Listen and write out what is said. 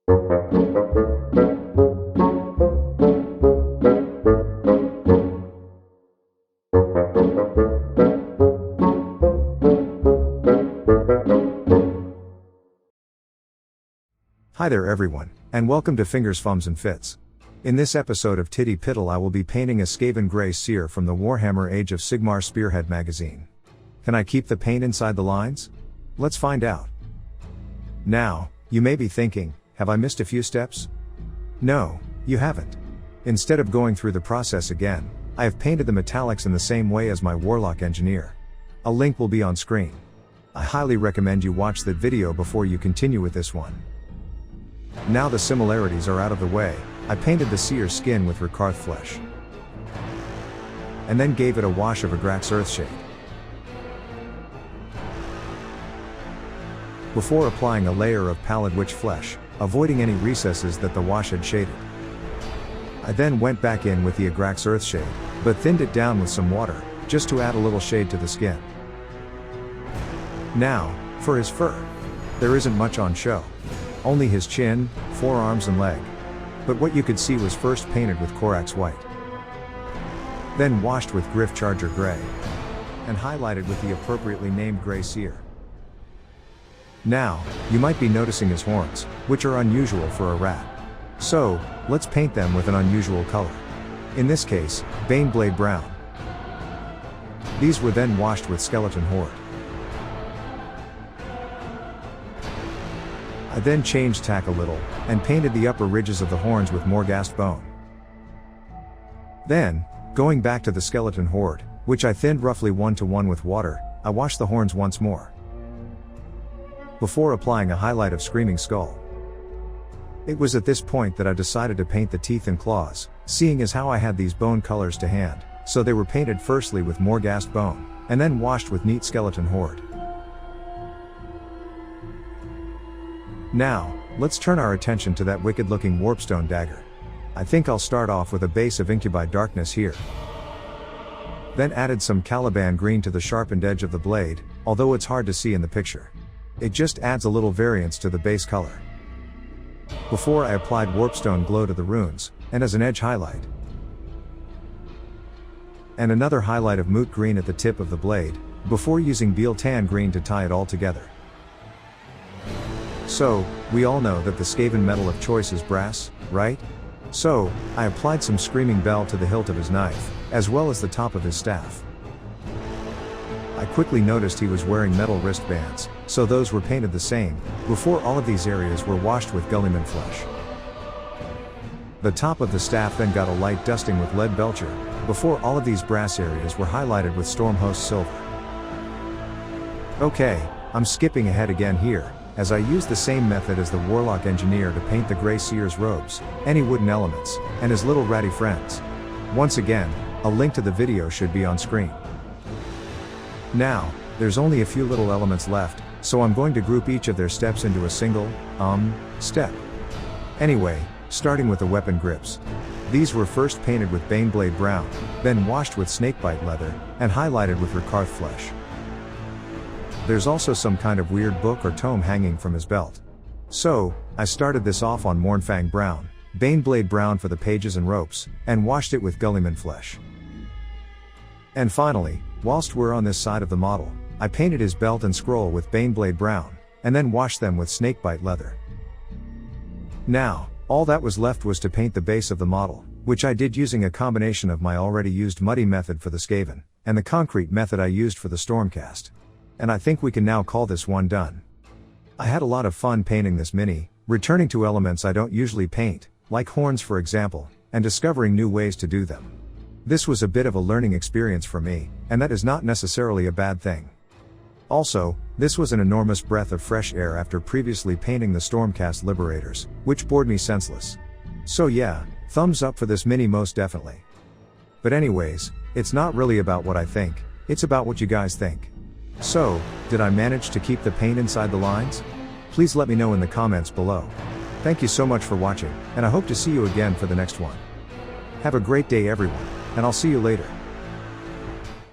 Hi there everyone, and welcome to Fingers, Fums and Fits. In this episode of TTPITL I will be painting a Skaven Grey Seer from the Warhammer Age of Sigmar Spearhead magazine. Can I keep the paint inside the lines? Let's find out. Now, you may be thinking, have I missed a few steps? No, you haven't. Instead of going through the process again, I have painted the metallics in the same way as my Warlock engineer. A link will be on screen. I highly recommend you watch that video before you continue with this one. Now the similarities are out of the way, I painted the Seer's skin with Rekarth flesh. And then gave it a wash of Agrax Earthshade. Before applying a layer of Pallid Witch flesh, avoiding any recesses that the wash had shaded. I then went back in with the Agrax Earthshade, but thinned it down with some water, just to add a little shade to the skin. Now, for his fur. There isn't much on show. Only his chin, forearms and leg. But what you could see was first painted with Corax White. Then washed with Griff Charger Grey. And highlighted with the appropriately named Grey Seer. Now, you might be noticing his horns, which are unusual for a rat. So, let's paint them with an unusual color. In this case, Baneblade Brown. These were then washed with Skeleton Horde. I then changed tack a little, and painted the upper ridges of the horns with Morghast Bone. Then, going back to the Skeleton Horde, which I thinned roughly 1:1 with water, I washed the horns once more. Before applying a highlight of Screaming Skull. It was at this point that I decided to paint the teeth and claws, seeing as how I had these bone colors to hand, so they were painted firstly with Morghast Bone, and then washed with Neat Skeleton Horde. Now, let's turn our attention to that wicked looking Warpstone dagger. I think I'll start off with a base of Incubi Darkness here. Then added some Caliban green to the sharpened edge of the blade, although it's hard to see in the picture. It just adds a little variance to the base color. Before I applied Warpstone glow to the runes, and as an edge highlight. And another highlight of Moot green at the tip of the blade, before using Beal Tan green to tie it all together. So, we all know that the Skaven metal of choice is brass, right? So, I applied some Screaming Bell to the hilt of his knife, as well as the top of his staff. I quickly noticed he was wearing metal wristbands, so those were painted the same, before all of these areas were washed with Gullyman flesh. The top of the staff then got a light dusting with Lead Belcher, before all of these brass areas were highlighted with Stormhost silver. Okay, I'm skipping ahead again here, as I used the same method as the Warlock engineer to paint the Grey Seer's robes, any wooden elements, and his little ratty friends. Once again, a link to the video should be on screen. Now, there's only a few little elements left, so I'm going to group each of their steps into a single, step. Anyway, starting with the weapon grips. These were first painted with Baneblade Brown, then washed with Snakebite leather, and highlighted with Rekarth flesh. There's also some kind of weird book or tome hanging from his belt. So, I started this off on Mournfang Brown, Baneblade Brown for the pages and ropes, and washed it with Gullyman flesh. And finally, whilst we're on this side of the model, I painted his belt and scroll with Baneblade Brown, and then washed them with Snakebite leather. Now, all that was left was to paint the base of the model, which I did using a combination of my already used muddy method for the Skaven, and the concrete method I used for the Stormcast. And I think we can now call this one done. I had a lot of fun painting this mini, returning to elements I don't usually paint, like horns for example, and discovering new ways to do them. This was a bit of a learning experience for me, and that is not necessarily a bad thing. Also, this was an enormous breath of fresh air after previously painting the Stormcast Liberators, which bored me senseless. So yeah, thumbs up for this mini most definitely. But anyways, it's not really about what I think, it's about what you guys think. So, did I manage to keep the paint inside the lines? Please let me know in the comments below. Thank you so much for watching, and I hope to see you again for the next one. Have a great day everyone, and I'll see you later.